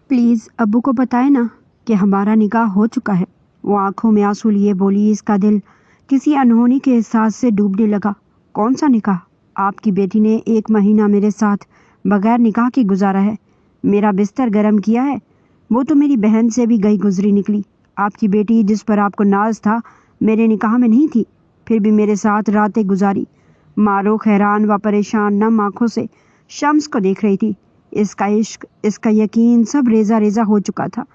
Please अब्बू को बताएं ना कि हमारा निकाह हो चुका है। वो आंखों में आंसू लिए बोली। इसका दिल किसी अनहोनी के एहसास से डूबने लगा। कौन सा निकाह? आपकी बेटी ने 1 महीना मेरे साथ बगैर निकाह के गुजारा है, मेरा बिस्तर गर्म किया है। वो तो मेरी बहन से भी गई गुजरी निकली। आपकी बेटी जिस पर आपको नाज था मेरे निकाह में नहीं थी, फिर भी मेरे साथ रातें गुजारी। मारूख हैरान व परेशान नम आंखों से शम्स को देख रही थी। इसका इश्क, इसका यकीन सब रेजा रेजा हो चुका था।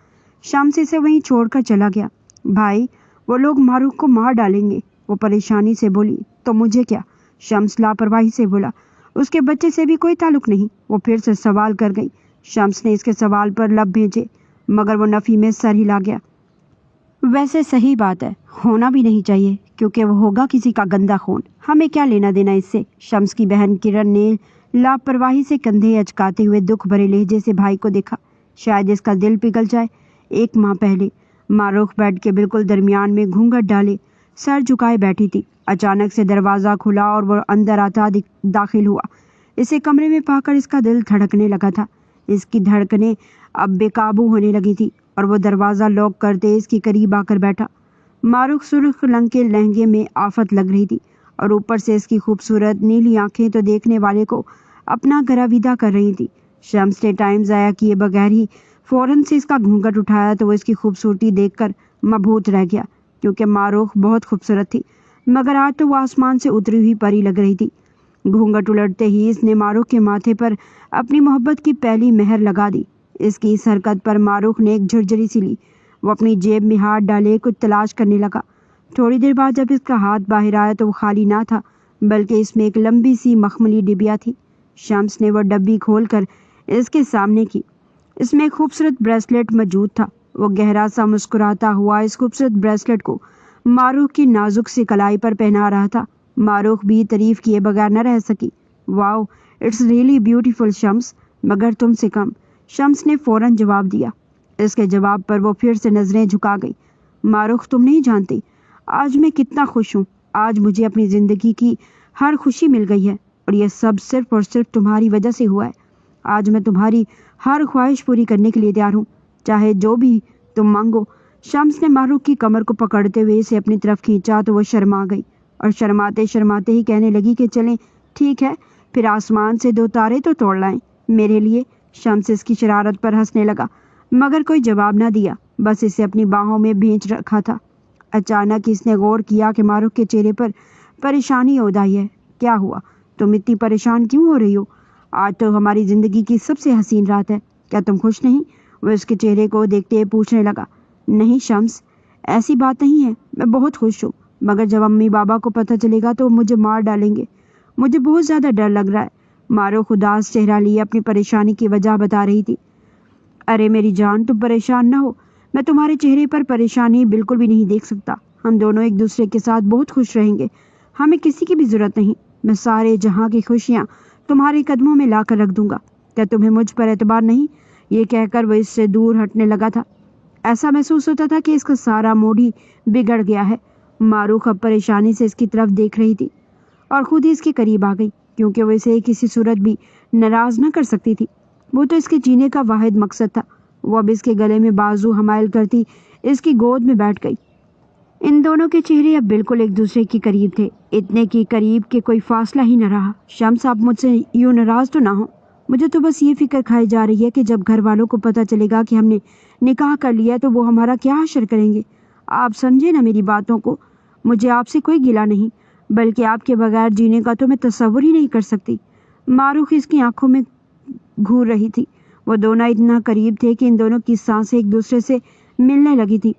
शम्स इसे वहीं छोड़कर चला गया। भाई, वो लोग मारूख को मार डालेंगे, वो परेशानी से बोली। तो मुझे क्या? शम्स लापरवाही से बोला। उसके बच्चे से भी कोई ताल्लुक नहीं। वो फिर से सवाल कर गई। शम्स ने इसके सवाल पर लब भेजे, मगर वो नफी में सर हिला गया। वैसे सही बात है, होना भी नहीं चाहिए, क्योंकि वो होगा किसी का गंदा खून। हमें क्या लेना देना इससे? शम्स की बहन किरण ने लापरवाही से कंधे अचकाते हुए दुख भरे लहजे से भाई को देखा। शायद इसका दिल पिघल जाए। 1 माह पहले मारूख बेड के बिल्कुल दरमियान में घूंघट डाले सर झुकाए बैठी थी। अचानक से दरवाज़ा खुला और वो अंदर आता दाखिल हुआ। इसे कमरे में पाकर इसका दिल धड़कने लगा था। इसकी धड़कनें अब बेकाबू होने लगी थी और वो दरवाज़ा लॉक करते इसके करीब आकर बैठा। मारूख सुर्ख रंग के लहंगे में आफत लग रही थी और ऊपर से इसकी खूबसूरत नीली आंखें तो देखने वाले को अपना गराविदा कर रही थी। शम्स ने टाइम ज़ाया किए बगैर ही फौरन से इसका घूंघट उठाया तो वो इसकी खूबसूरती देखकर मबहूत रह गया, क्योंकि मारूख बहुत खूबसूरत थी, मगर आज तो वो आसमान से उतरी हुई परी लग रही थी। घूंघट उलटते ही इसने मारूख के माथे पर अपनी मोहब्बत की पहली मेहर लगा दी। इसकी इस हरकत पर मारूख ने एक झुरझुरी सी ली। वो अपनी जेब में हाथ डाले कुछ तलाश करने लगा। थोड़ी देर बाद जब इसका हाथ बाहर आया तो वो खाली ना था, बल्कि इसमें एक लंबी सी मखमली डिबिया थी। शम्स ने वह डब्बी खोलकर इसके सामने की। इसमें एक खूबसूरत ब्रेसलेट मौजूद था। वो गहरा सा मुस्कुराता हुआ इस खूबसूरत ब्रेसलेट को मारूख की नाजुक सी कलाई पर पहना रहा था। मारूख भी तारीफ किए बगैर न रह सकी। Wow, it's really beautiful Shams, मगर तुमसे कम, शम्स ने फौरन जवाब दिया। इसके जवाब पर वो फिर से नजरें झुका गई। मारूख, तुम नहीं जानती आज मैं कितना खुश हूँ। आज मुझे अपनी जिंदगी की हर खुशी मिल गई है और यह सब सिर्फ और सिर्फ तुम्हारी वजह से हुआ है। आज मैं तुम्हारी हर ख्वाहिश पूरी करने के लिए तैयार हूँ, चाहे जो भी तुम मांगो। शम्स ने मारूख की कमर को पकड़ते हुए इसे अपनी तरफ खींचा तो वो शर्मा गई और शर्माते शर्माते ही कहने लगी कि चलें, ठीक है, फिर आसमान से 2 तारे तो तोड़ लाएं मेरे लिए। शम्स इसकी शरारत पर हंसने लगा, मगर कोई जवाब ना दिया, बस इसे अपनी बाहों में भींच रखा था। अचानक इसने गौर किया कि मारूख के चेहरे पर परेशानी उदाई है। क्या हुआ? तुम इतनी परेशान क्यों हो रही हो? आज तो हमारी ज़िंदगी की सबसे हसीन रात है, क्या तुम खुश नहीं? वो इसके चेहरे को देखते हुए पूछने लगा। नहीं शम्स, ऐसी बात नहीं है, मैं बहुत खुश हूँ, मगर जब अम्मी बाबा को पता चलेगा तो मुझे मार डालेंगे। मुझे बहुत ज़्यादा डर लग रहा है। मारूख उदास चेहरा लिए अपनी परेशानी की वजह बता रही थी। अरे मेरी जान, तुम परेशान ना हो, मैं तुम्हारे चेहरे पर परेशानी बिल्कुल भी नहीं देख सकता। हम दोनों एक दूसरे के साथ बहुत खुश रहेंगे, हमें किसी की भी ज़रूरत नहीं। मैं सारे जहाँ की खुशियाँ तुम्हारे कदमों में ला कर रख दूंगा। क्या तुम्हें मुझ पर एतबार नहीं? ये कहकर वो इससे दूर हटने लगा था। ऐसा महसूस होता था कि इसका सारा मूड ही बिगड़ गया है। मारूख अब परेशानी से इसकी तरफ देख रही थी और खुद ही इसके करीब आ गई, क्योंकि वो इसे किसी सूरत भी नाराज न कर सकती थी। वो तो इसके जीने का वाहिद मकसद था। वो अब इसके गले में बाजू हमायल करती इसकी गोद में बैठ गई। इन दोनों के चेहरे अब बिल्कुल एक दूसरे के करीब थे, इतने की करीब कि कोई फासला ही न रहा। शम्स, आप मुझसे यूं नाराज तो ना हो। मुझे तो बस ये फिक्र खाई जा रही है कि जब घर वालों को पता चलेगा कि हमने निकाह कर लिया तो वो हमारा क्या हश्र करेंगे। आप समझे ना मेरी बातों को। मुझे आपसे कोई गिला नहीं, बल्कि आपके बगैर जीने का तो मैं तस्वुर ही नहीं कर सकती। मारूख इसकी आंखों में घूर रही थी। वो दोनों इतना करीब थे कि इन दोनों की सांसें एक दूसरे से मिलने लगी थी।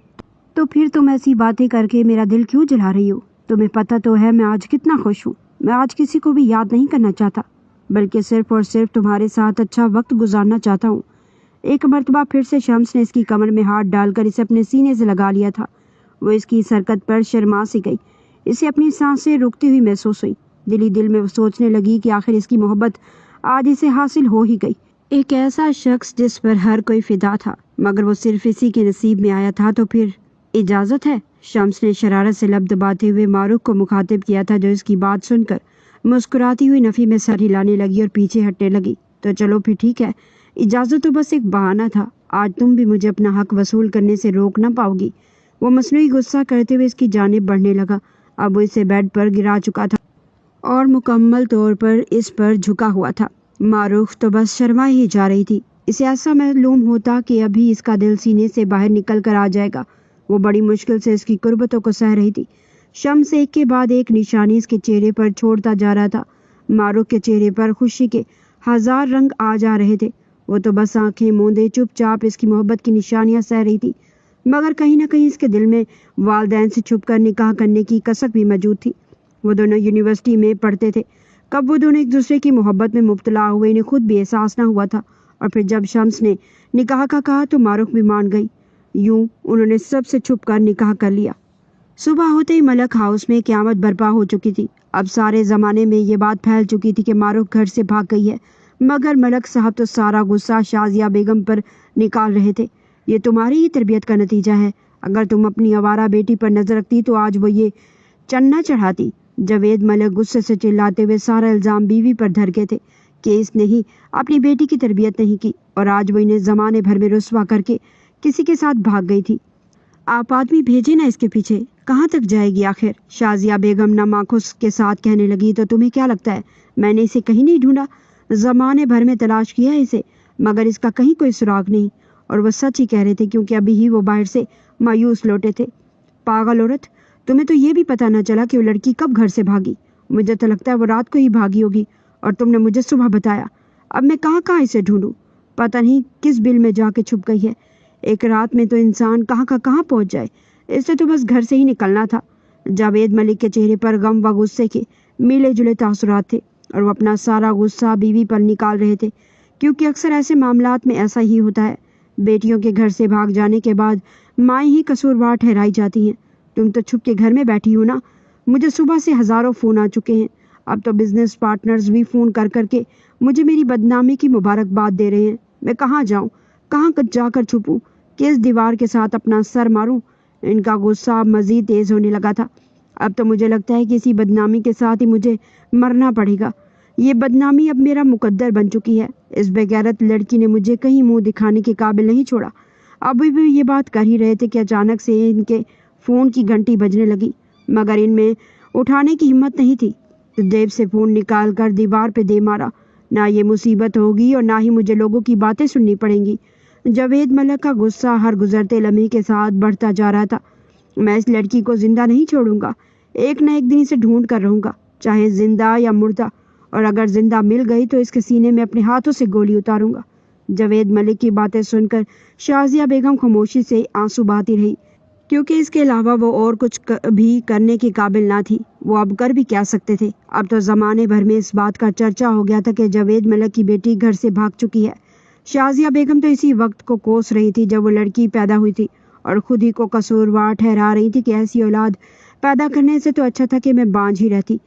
तो फिर तुम ऐसी बातें करके मेरा दिल क्यों जला रही हो? तुम्हें पता तो है मैं आज कितना खुश हूँ। मैं आज किसी को भी याद नहीं करना चाहता, बल्कि सिर्फ और सिर्फ तुम्हारे साथ अच्छा वक्त गुजारना चाहता हूँ। एक मर्तबा फिर से शम्स ने इसकी कमर में हाथ डालकर इसे अपने सीने से लगा लिया था। वो इसकी इस हरकत पर शर्मा सी गई। इसे अपनी सांसें रुकती हुई महसूस हुई। दिल ही दिल में वो सोचने लगी कि आखिर इसकी मोहब्बत आज इसे हासिल हो ही गई। एक ऐसा शख्स जिस पर हर कोई फिदा था, मगर वो सिर्फ इसी के नसीब में आया था। तो फिर इजाज़त है? शम्स ने शरारत से लब दबाते हुए मारूख को मुखातिब किया था, जो इसकी बात सुनकर मुस्कुराती हुई नफ़ी में सर हिलाने लगी और पीछे हटने लगी। तो चलो फिर ठीक है, इजाज़त तो बस एक बहाना था, आज तुम भी मुझे अपना हक वसूल करने से रोक ना पाओगी। वो मसनूई गुस्सा करते हुए इसकी जानिब बढ़ने लगा। अब वो इसे बेड पर गिरा चुका था और मुकम्मल तौर पर इस पर झुका हुआ था। मारूफ तो बस शर्मा ही जा रही थी। इसे ऐसा मालूम होता कि अभी इसका दिल सीने से बाहर निकल कर आ जाएगा। वो बड़ी मुश्किल से इसकी कुर्बतों को सह रही थी। शम्स एक के बाद एक निशानी इसके चेहरे पर छोड़ता जा रहा था। मारूफ के चेहरे पर खुशी के 1000 रंग आ जा रहे थे। वो तो बस आंखें मूंदे चुपचाप इसकी मोहब्बत की निशानियां सह रही थी, मगर कहीं ना कहीं इसके दिल में वालिदैन से छुपकर निकाह करने की कसक भी मौजूद थी। वो दोनों यूनिवर्सिटी में पढ़ते थे। कब वो दोनों एक दूसरे की मोहब्बत में मुब्तला हुए इन्हें खुद भी एहसास न हुआ था। और फिर जब शम्स ने निकाह का कहा तो मारूफ भी मान गई। यूं उन्होंने सबसे छुपकर निकाह कर लिया। सुबह होते ही मलक हाउस में क़यामत बर्पा हो चुकी थी। अब सारे ज़माने में ये बात फैल चुकी थी कि मारूफ घर से भाग गई है, मगर मलक साहब तो सारा गुस्सा शाजिया बेगम पर निकाल रहे थे। ये तुम्हारी ही तरबियत का नतीजा है। अगर तुम अपनी आवारा बेटी पर नजर रखती तो आज वो ये चन्ना चढ़ाती। जावेद मलिक गुस्से से चिल्लाते हुए सारा इल्ज़ाम बीवी पर धर गए थे कि इसने ही अपनी बेटी की तरबियत नहीं की और आज वो इन्हें ज़माने भर में रुस्वा करके किसी के साथ भाग गई थी। आप आदमी भेजे ना इसके पीछे, कहाँ तक जाएगी आखिर? शाजिया बेगम नामाखुश के साथ कहने लगी। तो तुम्हें क्या लगता है मैंने इसे कहीं नहीं ढूंढा? ज़माने भर में तलाश किया है इसे, मगर इसका कहीं कोई सुराग नहीं। और वह सच ही कह रहे थे, क्योंकि अभी ही वो बाहर से मायूस लौटे थे। पागल औरत, तुम्हें तो ये भी पता न चला कि वो लड़की कब घर से भागी। मुझे तो लगता है वो रात को ही भागी होगी और तुमने मुझे सुबह बताया। अब मैं कहाँ कहाँ इसे ढूंढूं? पता नहीं किस बिल में जाके छुप गई है। एक रात में तो इंसान कहाँ का कहाँ पहुँच जाए। इससे तो बस घर से ही निकलना था। जावेद मलिक के चेहरे पर गम व गुस्से के मिले जुले तासुरात थे और वो अपना सारा गुस्सा बीवी पर निकाल रहे थे, क्योंकि अक्सर ऐसे मामलात में ऐसा ही होता है। बेटियों के घर से भाग जाने के बाद माएँ ही कसूरवार ठहराई जाती हैं। तुम तो छुप के घर में बैठी हो ना। मुझे सुबह से हज़ारों फ़ोन आ चुके हैं। अब तो बिजनेस पार्टनर्स भी फ़ोन कर करके मुझे मेरी बदनामी की मुबारकबाद दे रहे हैं। मैं कहाँ जाऊँ, कहाँ जाकर छुपूँ, किस दीवार के साथ अपना सर मारूँ? इनका गुस्सा मज़ीद तेज़ होने लगा था। अब तो मुझे लगता है कि इसी बदनामी के साथ ही मुझे मरना पड़ेगा। ये बदनामी अब मेरा मुकद्दर बन चुकी है। इस बेगैरत लड़की ने मुझे कहीं मुंह दिखाने के काबिल नहीं छोड़ा। अभी भी ये बात कर ही रहे थे कि अचानक से इनके फ़ोन की घंटी बजने लगी, मगर इनमें उठाने की हिम्मत नहीं थी। तो जेब से फ़ोन निकाल कर दीवार पे दे मारा। ना ये मुसीबत होगी और ना ही मुझे लोगों की बातें सुननी पड़ेंगी। जावेद मलिक का गुस्सा हर गुजरते लम्हे के साथ बढ़ता जा रहा था। मैं इस लड़की को जिंदा नहीं छोड़ूंगा। एक न एक दिन इसे ढूंढ कर रहूंगा, चाहे जिंदा या मुर्दा। और अगर जिंदा मिल गई तो इसके सीने में अपने हाथों से गोली उतारूंगा। जावेद मलिक की बातें सुनकर शाजिया बेगम खामोशी से आंसू बहाती रही, क्योंकि इसके अलावा वो और कुछ भी करने के काबिल ना थी। वो अब कर भी क्या सकते थे? अब तो ज़माने भर में इस बात का चर्चा हो गया था कि जावेद मलिक की बेटी घर से भाग चुकी है। शाजिया बेगम तो इसी वक्त को कोस रही थी जब वो लड़की पैदा हुई थी और खुद ही को कसूरवार ठहरा रही थी कि ऐसी औलाद पैदा करने से तो अच्छा था कि मैं बांझ ही रहती।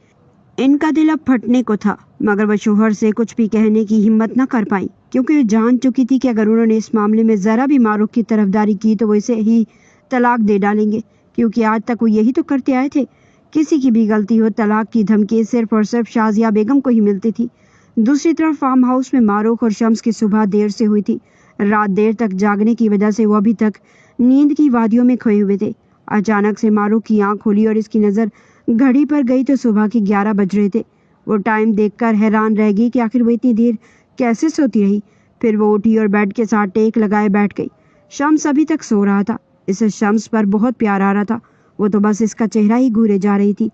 इनका दिल अब फटने को था, मगर वह शोहर से कुछ भी कहने की हिम्मत न कर पाई, क्योंकि वो जान चुकी थी कि अगर उन्होंने इस मामले में ज़रा भी मारूफ की तरफदारी की तो वो इसे ही तलाक दे डालेंगे, क्योंकि आज तक वो यही तो करते आए थे। किसी की भी गलती हो, तलाक की धमकी सिर्फ और सिर्फ शाजिया बेगम को ही मिलती थी। दूसरी तरफ फार्म हाउस में मारूफ और शम्स की सुबह देर से हुई थी। रात देर तक जागने की वजह से वो अभी तक नींद की वादियों में खोए हुए थे। अचानक से मारूफ की आंख खुली और इसकी नज़र घड़ी पर गई तो सुबह के 11 बज रहे थे। वो टाइम देखकर हैरान रह गई कि आखिर वो इतनी देर कैसे सोती रही। फिर वो उठी और बेड के साथ टेक लगाए बैठ गई। शम्स अभी तक सो रहा था। इसे शम्स पर बहुत प्यार आ रहा था। वो तो बस इसका चेहरा ही घूरे जा रही थी।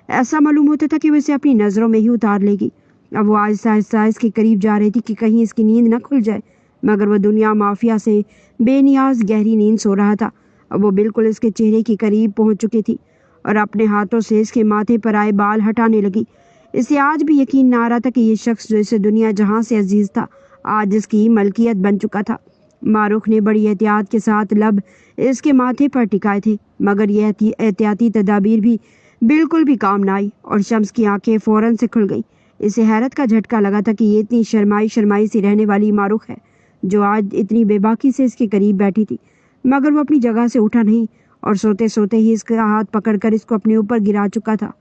ऐसा मालूम होता था कि वो इसे अपनी नज़रों में ही उतार लेगी। अब वो आहिस्ता आहिस्ता इसके करीब जा रही थी कि कहीं इसकी नींद न खुल जाए, मगर वो दुनिया माफिया से बेनियाज गहरी नींद सो रहा था। अब वो बिल्कुल इसके चेहरे के करीब पहुंच चुकी थी और अपने हाथों से इसके माथे पर आए बाल हटाने लगी। इसे आज भी यकीन न आ रहा था कि ये शख्स जो इसे दुनिया जहां से अजीज था, आज इसकी मलकियत बन चुका था। मारूफ ने बड़ी एहतियात के साथ लब इसके माथे पर टिकाए थे, मगर यह एहतियाती तदाबीर भी बिल्कुल भी काम न आई और शम्स की आंखें फौरन से खुल गईं। इसे हैरत का झटका लगा था कि ये इतनी शर्माई शर्माई सी रहने वाली मारूफ है जो आज इतनी बेबाकी से इसके करीब बैठी थी, मगर वो अपनी जगह से उठा नहीं और सोते सोते ही इसका हाथ पकड़कर इसको अपने ऊपर गिरा चुका था।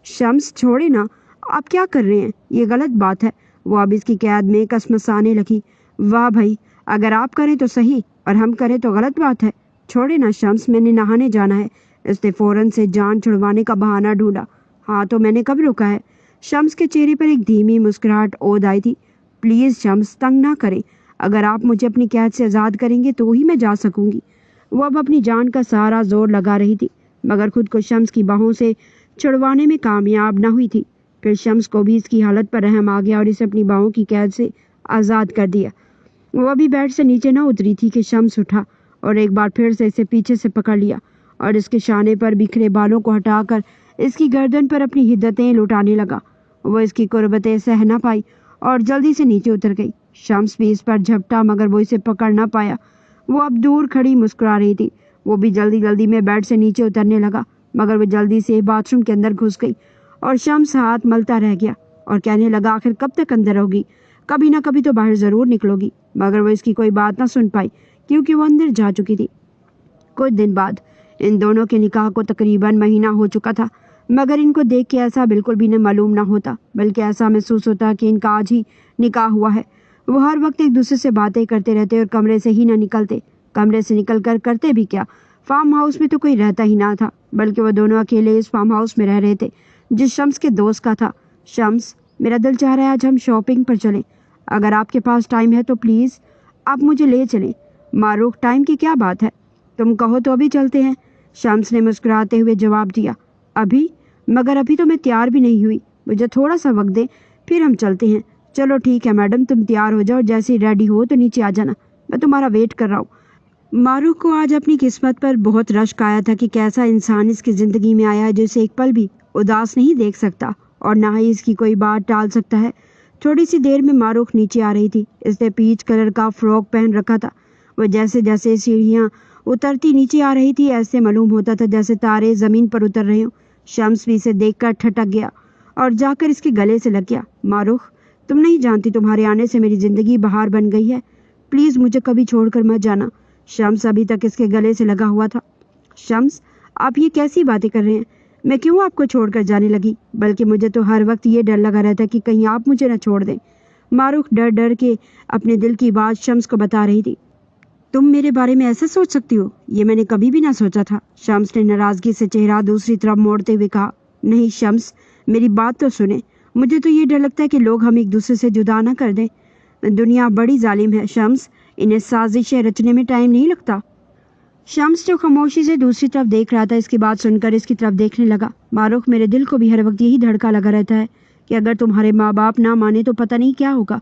शम्स, छोड़े ना, आप क्या कर रहे हैं? ये गलत बात है। वो अब इसकी कैद में कसमसाने लगी। वाह भाई, अगर आप करें तो सही और हम करें तो गलत बात है। छोड़े ना शम्स, मैंने नहाने जाना है। इसने फौरन से जान छुड़वाने का बहाना ढूंढा। हाँ तो मैंने कब रोका है? शम्स के चेहरे पर एक धीमी मुस्कुराहट ओद आई थी। प्लीज शम्स, तंग ना करें। अगर आप मुझे अपनी कैद से आज़ाद करेंगे तो ही मैं जा सकूंगी। वो अब अपनी जान का सारा जोर लगा रही थी, मगर खुद को शम्स की बाहों से छुड़वाने में कामयाब न हुई थी। फिर शम्स को भी इसकी हालत पर रहम आ गया और इसे अपनी बाहों की कैद से आज़ाद कर दिया। वो अभी बेड से नीचे न उतरी थी कि शम्स उठा और एक बार फिर से इसे पीछे से पकड़ लिया और इसके शाने पर बिखरे बालों को हटाकर इसकी गर्दन पर अपनी हिद्दतें लुटाने लगा। वो इसकी कुर्बतें सह न पाई और जल्दी से नीचे उतर गई। शम्स भी इस पर झपटा, मगर वो इसे पकड़ ना पाया। वो अब दूर खड़ी मुस्कुरा रही थी। वो भी जल्दी जल्दी में बेड से नीचे उतरने लगा, मगर वो जल्दी से बाथरूम के अंदर घुस गई और शम्स हाथ मलता रह गया और कहने लगा, आखिर कब तक अंदर होगी? कभी ना कभी तो बाहर जरूर निकलोगी। मगर वो इसकी कोई बात ना सुन पाई, क्योंकि वो अंदर जा चुकी थी। कुछ दिन बाद इन दोनों के निकाह को तकरीबन महीना हो चुका था, मगर इनको देख के ऐसा बिल्कुल भी न मालूम ना होता, बल्कि ऐसा महसूस होता कि इनका आज ही निकाह हुआ है। वो हर वक्त एक दूसरे से बातें करते रहते और कमरे से ही न निकलते। कमरे से निकल कर करते भी क्या, फार्म हाउस में तो कोई रहता ही ना था, बल्कि वो दोनों अकेले इस फार्म हाउस में रह रहे थे, जिस शम्स के दोस्त का था। शम्स, मेरा दिल चाह रहा है आज हम शॉपिंग पर चलें। अगर आपके पास टाइम है तो प्लीज़ आप मुझे ले चलें। मारूख, टाइम की क्या बात है, तुम कहो तो अभी चलते हैं। शम्स ने मुस्कुराते हुए जवाब दिया। अभी? मगर अभी तो मैं तैयार भी नहीं हुई, मुझे थोड़ा सा वक्त दे, फिर हम चलते हैं। चलो ठीक है मैडम, तुम तैयार हो जाओ, जैसे ही रेडी हो तो नीचे आ जाना, मैं तुम्हारा वेट कर रहा हूँ। मारूख को आज अपनी किस्मत पर बहुत रश्क आया था कि कैसा इंसान इसकी ज़िंदगी में आया है जो इसे एक पल भी उदास नहीं देख सकता और ना ही इसकी कोई बात टाल सकता है। थोड़ी सी देर में मारूख नीचे आ रही थी। इसने पीच कलर का फ्रॉक पहन रखा था। वो जैसे जैसे सीढ़ियाँ उतरती नीचे आ रही थी, ऐसे मालूम होता था जैसे तारे ज़मीन पर उतर रहे हों। शम्स भी इसे देखकर ठटक गया और जाकर इसके गले से लग गया। मारूख, तुम नहीं जानती, तुम्हारे आने से मेरी ज़िंदगी बहार बन गई है। प्लीज़ मुझे कभी छोड़कर मत जाना। शम्स अभी तक इसके गले से लगा हुआ था। शम्स, आप ये कैसी बातें कर रहे हैं? मैं क्यों आपको छोड़कर जाने लगी? बल्कि मुझे तो हर वक्त ये डर लगा रहता कि कहीं आप मुझे न छोड़ दें। मारूख डर डर के अपने दिल की बात शम्स को बता रही थी। तुम मेरे बारे में ऐसा सोच सकती हो? ये मैंने कभी भी ना सोचा था। शम्स ने नाराजगी से चेहरा दूसरी तरफ मोड़ते हुए कहा। नहीं शम्स, मेरी बात तो सुने। मुझे तो ये डर लगता है कि लोग हम एक दूसरे से जुदा ना कर दें। दुनिया बड़ी जालिम है शम्स, इन्हें साजिशें रचने में टाइम नहीं लगता। शम्स जो खामोशी से दूसरी तरफ देख रहा था, इसकी बात सुनकर इसकी तरफ देखने लगा। मारूख, मेरे दिल को भी हर वक्त यही धड़का लगा रहता है कि अगर तुम्हारे माँ बाप ना माने तो पता नहीं क्या होगा।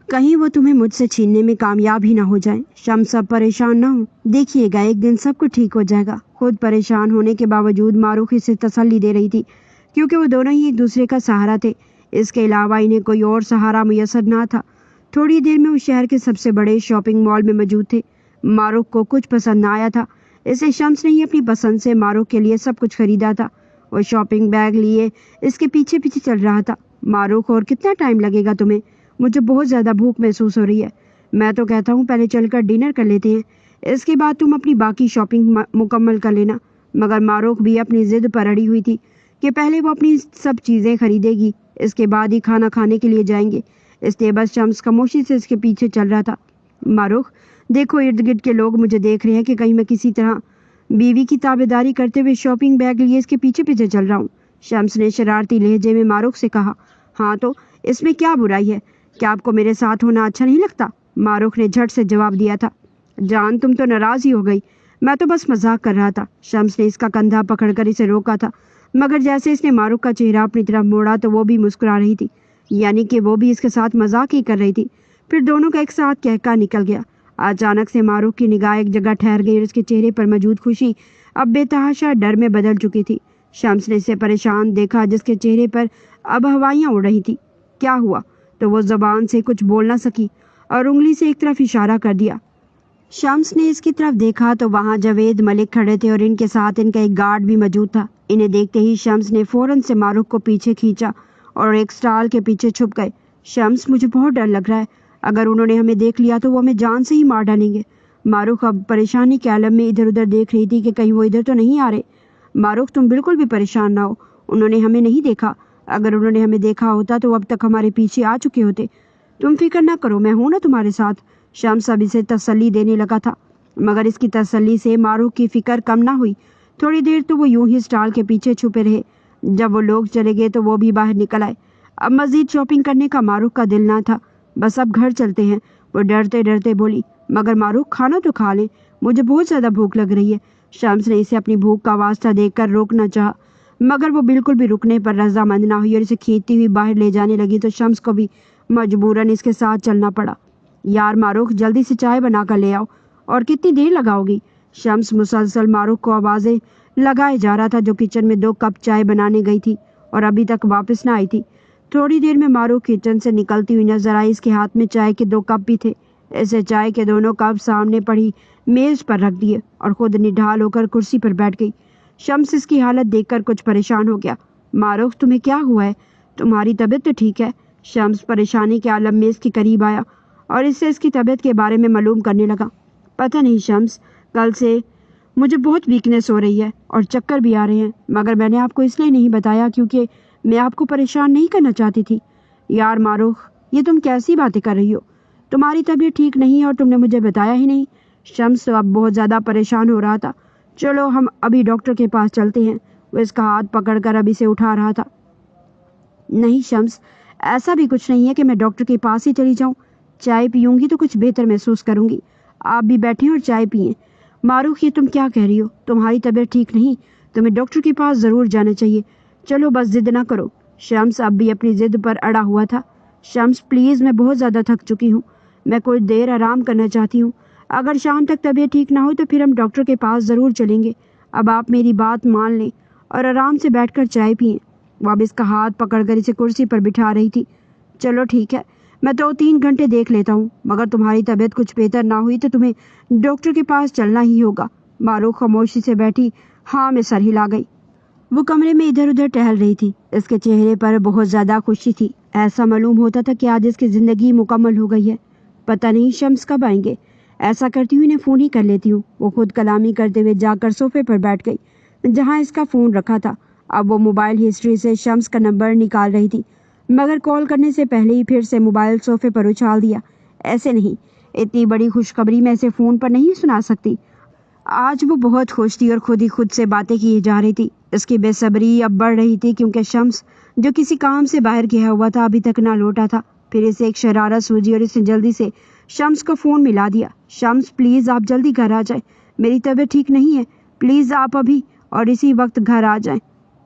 कहीं वो तुम्हें मुझसे छीनने में कामयाब ही ना हो जाए। शम्स, अब परेशान ना हो, देखिएगा एक दिन सब कुछ ठीक हो जाएगा। खुद परेशान होने के बावजूद मारूख इसे तसल्ली दे रही थी, क्योंकि वो दोनों ही एक दूसरे का सहारा थे। इसके अलावा इन्हें कोई और सहारा मुयसर ना था। थोड़ी देर में वो शहर के सबसे बड़े शॉपिंग मॉल में मौजूद थे। मारूख को कुछ पसंद ना आया था, इसलिए शम्स ने ही अपनी पसंद से मारूख के लिए सब कुछ खरीदा था। वो शॉपिंग बैग लिए इसके पीछे पीछे चल रहा था। मारूख, और कितना टाइम लगेगा तुम्हें? मुझे बहुत ज़्यादा भूख महसूस हो रही है। मैं तो कहता हूँ पहले चलकर डिनर कर लेते हैं, इसके बाद तुम अपनी बाकी शॉपिंग मुकम्मल कर लेना। मगर मारूख भी अपनी ज़िद पर अड़ी हुई थी कि पहले वो अपनी सब चीज़ें खरीदेगी, इसके बाद ही खाना खाने के लिए जाएंगे। इसलिए बस शम्स खामोशी से इसके पीछे चल रहा था। मारूख, देखो इर्द गिर्द के लोग मुझे देख रहे हैं कि कहीं मैं किसी तरह बीवी की ताबेदारी करते हुए शॉपिंग बैग लिए इसके पीछे पीछे चल रहा हूँ। शम्स ने शरारती लहजे में मारूख से कहा। हाँ तो इसमें क्या बुराई है? क्या आपको मेरे साथ होना अच्छा नहीं लगता? मारूख ने झट से जवाब दिया था। जान, तुम तो नाराज ही हो गई, मैं तो बस मजाक कर रहा था। शम्स ने इसका कंधा पकड़कर इसे रोका था, मगर जैसे इसने मारूख का चेहरा अपनी तरफ मोड़ा तो वो भी मुस्कुरा रही थी, यानी कि वो भी इसके साथ मजाक ही कर रही थी। फिर दोनों का एक साथ कहका निकल गया। अचानक से मारूख की निगाह एक जगह ठहर गई और उसके चेहरे पर मौजूद खुशी अब बेतहाशा डर में बदल चुकी थी। शम्स ने इसे परेशान देखा, जिसके चेहरे पर अब हवाइयाँ उड़ रही थी। क्या हुआ? तो वो ज़बान से कुछ बोल ना सकी और उंगली से एक तरफ इशारा कर दिया। शम्स ने इसकी तरफ देखा तो वहाँ जावेद मलिक खड़े थे और इनके साथ इनका एक गार्ड भी मौजूद था। इन्हें देखते ही शम्स ने फ़ौरन से मारूख को पीछे खींचा और एक स्टॉल के पीछे छुप गए। शम्स, मुझे बहुत डर लग रहा है, अगर उन्होंने हमें देख लिया तो वो हमें जान से ही मार डालेंगे। मारूख अब परेशानी के आलम में इधर उधर देख रही थी कि कहीं वो इधर तो नहीं आ रहे। मारूख, तुम बिल्कुल भी परेशान ना हो, उन्होंने हमें नहीं देखा, अगर उन्होंने हमें देखा होता तो अब तक हमारे पीछे आ चुके होते। तुम फिक्र ना करो, मैं हूं ना तुम्हारे साथ। शम्स अब इसे तसल्ली देने लगा था, मगर इसकी तसल्ली से मारूख की फिक्र कम ना हुई। थोड़ी देर तो वो यूं ही स्टॉल के पीछे छुपे रहे। जब वो लोग चले गए तो वो भी बाहर निकल आए। अब मजीद शॉपिंग करने का मारूख का दिल ना था। बस अब घर चलते हैं, वो डरते डरते बोली। मगर मारूख, खाना तो खा ले, मुझे बहुत ज़्यादा भूख लग रही है। शम्स ने इसे अपनी भूख का वास्ता देखकर रोकना चाहा, मगर वो बिल्कुल भी रुकने पर रजामंद ना हुई और इसे खींचती हुई बाहर ले जाने लगी तो शम्स को भी मजबूरन इसके साथ चलना पड़ा। यार मारूख, जल्दी से चाय बना कर ले आओ। और कितनी देर लगाओगी? शम्स मुसलसल मारूख को आवाज़ें लगाए जा रहा था, जो किचन में 2 कप चाय बनाने गई थी और अभी तक वापस ना आई थी। थोड़ी देर में मारूख किचन से निकलती हुई नजर आई। इसके हाथ में चाय के 2 कप भी थे। इसे चाय के दोनों कप सामने पड़ी मेज पर रख दिए और खुद निढाल होकर कुर्सी पर बैठ गई। शम्स इसकी हालत देखकर कुछ परेशान हो गया। मारूख, तुम्हें क्या हुआ है? तुम्हारी तबीयत तो ठीक है? शम्स परेशानी के आलम में इसके करीब आया और इससे इसकी तबीयत के बारे में मालूम करने लगा। पता नहीं शम्स, कल से मुझे बहुत वीकनेस हो रही है और चक्कर भी आ रहे हैं, मगर मैंने आपको इसलिए नहीं बताया क्योंकि मैं आपको परेशान नहीं करना चाहती थी। यार मारूख, ये तुम कैसी बातें कर रही हो? तुम्हारी तबीयत ठीक नहीं है और तुमने मुझे बताया ही नहीं। शम्स तो अब बहुत ज़्यादा परेशान हो रहा था। चलो हम अभी डॉक्टर के पास चलते हैं। वो इसका हाथ पकड़कर अभी से उठा रहा था। नहीं शम्स, ऐसा भी कुछ नहीं है कि मैं डॉक्टर के पास ही चली जाऊं। चाय पीऊंगी तो कुछ बेहतर महसूस करूंगी। आप भी बैठें और चाय पिएं। मारूख, ये तुम क्या कह रही हो? तुम्हारी तबीयत ठीक नहीं, तुम्हें डॉक्टर के पास ज़रूर जाना चाहिए। चलो बस जिद ना करो। शम्स अब भी अपनी जिद पर अड़ा हुआ था। शम्स प्लीज़, मैं बहुत ज़्यादा थक चुकी हूँ, मैं कुछ देर आराम करना चाहती हूँ। अगर शाम तक तबीयत ठीक ना हो तो फिर हम डॉक्टर के पास ज़रूर चलेंगे। अब आप मेरी बात मान लें और आराम से बैठकर चाय पिएं। वो अब इसका हाथ पकड़कर इसे कुर्सी पर बिठा रही थी। चलो ठीक है, मैं 2-3 घंटे देख लेता हूँ, मगर तुम्हारी तबीयत कुछ बेहतर ना हुई तो तुम्हें डॉक्टर के पास चलना ही होगा। मारूख खामोशी से बैठी हाँ में सर हिला गई। वो कमरे में इधर उधर टहल रही थी। इसके चेहरे पर बहुत ज़्यादा खुशी थी। ऐसा मालूम होता था कि आज इसकी ज़िंदगी मुकम्मल हो गई है। पता नहीं शम्स कब आएंगे। ऐसा करती हुई इन्हें फ़ोन ही कर लेती हूँ। वो खुद कलामी करते हुए जाकर सोफे पर बैठ गई जहाँ इसका फ़ोन रखा था। अब वो मोबाइल हिस्ट्री से शम्स का नंबर निकाल रही थी, मगर कॉल करने से पहले ही फिर से मोबाइल सोफे पर उछाल दिया। ऐसे नहीं, इतनी बड़ी खुशखबरी मैं इसे फ़ोन पर नहीं सुना सकती। आज वो बहुत खुश थी और खुद ही खुद से बातें की जा रही थी। इसकी बेसब्री अब बढ़ रही थी क्योंकि शम्स, जो किसी काम से बाहर गया हुआ था, अभी तक ना लौटा था। फिर इसे एक शरारत सूझी और इसने जल्दी से शम्स को फ़ोन मिला दिया। शम्स प्लीज़ आप जल्दी घर आ जाए, मेरी तबीयत ठीक नहीं है, प्लीज़ आप अभी और इसी वक्त घर आ जाएं।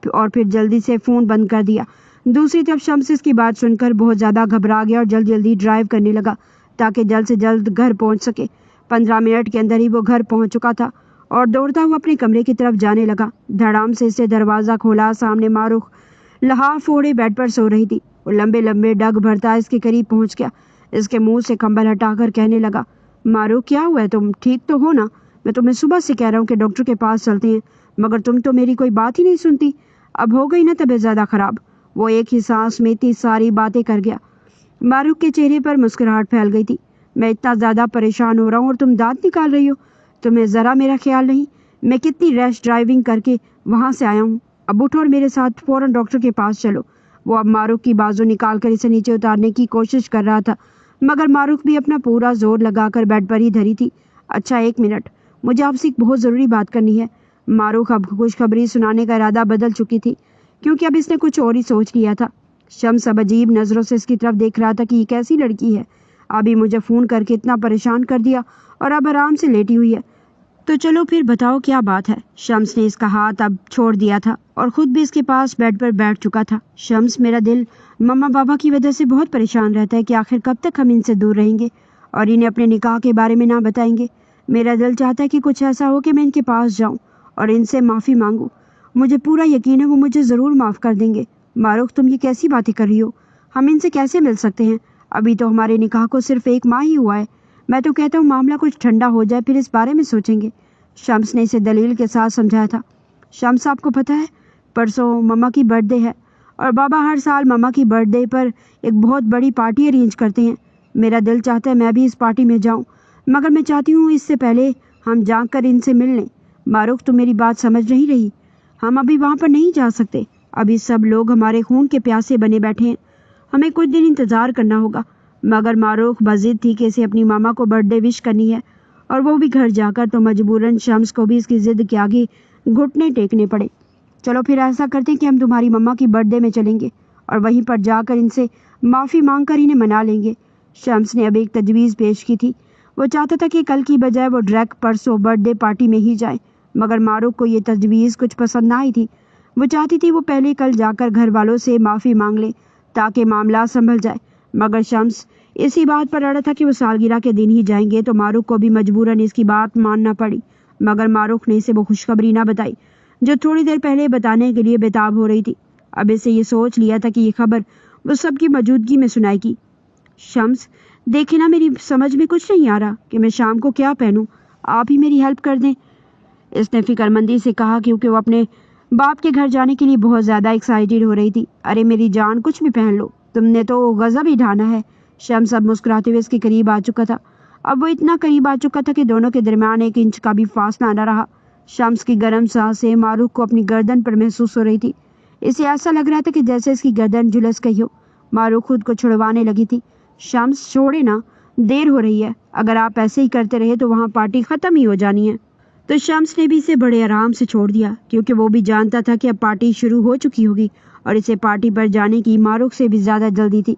और फिर जल्दी से फ़ोन बंद कर दिया। दूसरी तरफ शम्स इसकी बात सुनकर बहुत ज़्यादा घबरा गया और जल्दी जल्दी ड्राइव करने लगा ताकि जल्द से जल्द घर पहुंच सके। 15 मिनट के अंदर ही वो घर पहुंच चुका था और दौड़ता हुआ अपने कमरे की तरफ जाने लगा। धड़ाम से इससे दरवाज़ा खोला। सामने मारूख लहार फोड़े बेड पर सो रही थी। वो लंबे लंबे डग भरता इसके करीब पहुंच गया। इसके मुंह से कंबल हटाकर कहने लगा, मारूख क्या हुआ है? तुम ठीक तो हो ना? मैं तुम्हें सुबह से कह रहा हूँ कि डॉक्टर के पास चलते हैं, मगर तुम तो मेरी कोई बात ही नहीं सुनती। अब हो गई ना तबीयत ज़्यादा ख़राब। वो एक ही सांस में इतनी सारी बातें कर गया। मारूख के चेहरे पर मुस्कुराहट फैल गई थी। मैं इतना ज़्यादा परेशान हो रहा हूँ और तुम दांत निकाल रही हो। तुम्हें ज़रा मेरा ख्याल नहीं? मैं कितनी रैश ड्राइविंग करके वहाँ से आया हूँ। अब उठो और मेरे साथ फ़ौरन डॉक्टर के पास चलो। वो अब मारूख की बाजू निकाल कर इसे नीचे उतारने की कोशिश कर रहा था, मगर मारूख भी अपना पूरा जोर लगाकर बेड पर ही धरी थी। अच्छा 1 मिनट, मुझे आपसे एक बहुत ज़रूरी बात करनी है। मारूख अब खुशखबरी सुनाने का इरादा बदल चुकी थी क्योंकि अब इसने कुछ और ही सोच लिया था। शम्स अब अजीब नज़रों से इसकी तरफ देख रहा था कि ये कैसी लड़की है, अभी मुझे फ़ोन करके इतना परेशान कर दिया और अब आराम से लेटी हुई है। तो चलो फिर बताओ क्या बात है। शम्स ने इसका हाथ अब छोड़ दिया था और ख़ुद भी इसके पास बेड पर बैठ चुका था। शम्स, मेरा दिल मम्मा पापा की वजह से बहुत परेशान रहता है कि आखिर कब तक हम इनसे दूर रहेंगे और इन्हें अपने निकाह के बारे में ना बताएंगे। मेरा दिल चाहता है कि कुछ ऐसा हो कि मैं इनके पास जाऊं और इनसे माफ़ी मांगूं। मुझे पूरा यकीन है वो मुझे ज़रूर माफ़ कर देंगे। मारूख, तुम ये कैसी बातें कर रही हो? हम इनसे कैसे मिल सकते हैं? अभी तो हमारे निकाह को सिर्फ 1 माह ही हुआ है। मैं तो कहता हूँ मामला कुछ ठंडा हो जाए, फिर इस बारे में सोचेंगे। शम्स ने इसे दलील के साथ समझाया था। शम्स, आपको पता है परसों मम्मा की बर्थडे है और बाबा हर साल मम्मा की बर्थडे पर एक बहुत बड़ी पार्टी अरेंज करते हैं। मेरा दिल चाहता है मैं भी इस पार्टी में जाऊं, मगर मैं चाहती हूँ इससे पहले हम जाकर इनसे मिल लें। मारूख, तुम मेरी बात समझ नहीं रही। हम अभी वहाँ पर नहीं जा सकते। अभी सब लोग हमारे खून के प्यासे बने बैठे हैं, हमें कुछ दिन इंतज़ार करना होगा। मगर मारूख बज़िद थी कि इसे अपनी मामा को बर्थडे विश करनी है, और वो भी घर जाकर, तो मजबूरन शम्स को भी इसकी ज़िद के आगे घुटने टेकने पड़े। चलो फिर ऐसा करते हैं कि हम तुम्हारी मम्मा की बर्थडे में चलेंगे और वहीं पर जाकर इनसे माफ़ी मांग कर इन्हें मना लेंगे। शम्स ने अब एक तजवीज़ पेश की थी। वो चाहता था कि कल की बजाय वो डायरेक्ट परसों बर्थडे पार्टी में ही जाए, मगर मारूख को ये तजवीज़ कुछ पसंद ना आई थी। वो चाहती थी वो पहले कल जाकर घर वालों से माफ़ी मांग ले ताकि मामला संभल जाए, मगर शम्स इसी बात पर अड़ा था कि वो सालगिरह के दिन ही जाएंगे, तो मारूख को भी मजबूरन इसकी बात मानना पड़ी। मगर मारूख ने इसे वो खुशखबरी ना बताई जो थोड़ी देर पहले बताने के लिए बेताब हो रही थी। अब इसे ये सोच लिया था कि ये खबर वो सबकी मौजूदगी में सुनाएगी। शम्स, देखे ना, मेरी समझ में कुछ नहीं आ रहा कि मैं शाम को क्या पहनूं, आप ही मेरी हेल्प कर दें, इसने फिक्रमंदी से कहा, क्योंकि वो अपने बाप के घर जाने के लिए बहुत ज़्यादा एक्साइटेड हो रही थी। अरे मेरी जान, कुछ भी पहन लो, तुमने तो गज़ब ही ढाना है। शम्स अब मुस्कुराते हुए इसके करीब आ चुका था। अब वो इतना करीब आ चुका था कि दोनों के दरमियान 1 इंच का भी फासला न रहा। शम्स की गर्म सांसें मारूख को अपनी गर्दन पर महसूस हो रही थी। इसे ऐसा लग रहा था कि जैसे इसकी गर्दन झुलस गई हो। मारूख खुद को छुड़वाने लगी थी। शम्स, छोड़े ना, देर हो रही है, अगर आप ऐसे ही करते रहे तो वहाँ पार्टी ख़त्म ही हो जानी है। तो शम्स ने भी इसे बड़े आराम से छोड़ दिया, क्योंकि वो भी जानता था कि अब पार्टी शुरू हो चुकी होगी और इसे पार्टी पर जाने की मारूख से भी ज़्यादा जल्दी थी।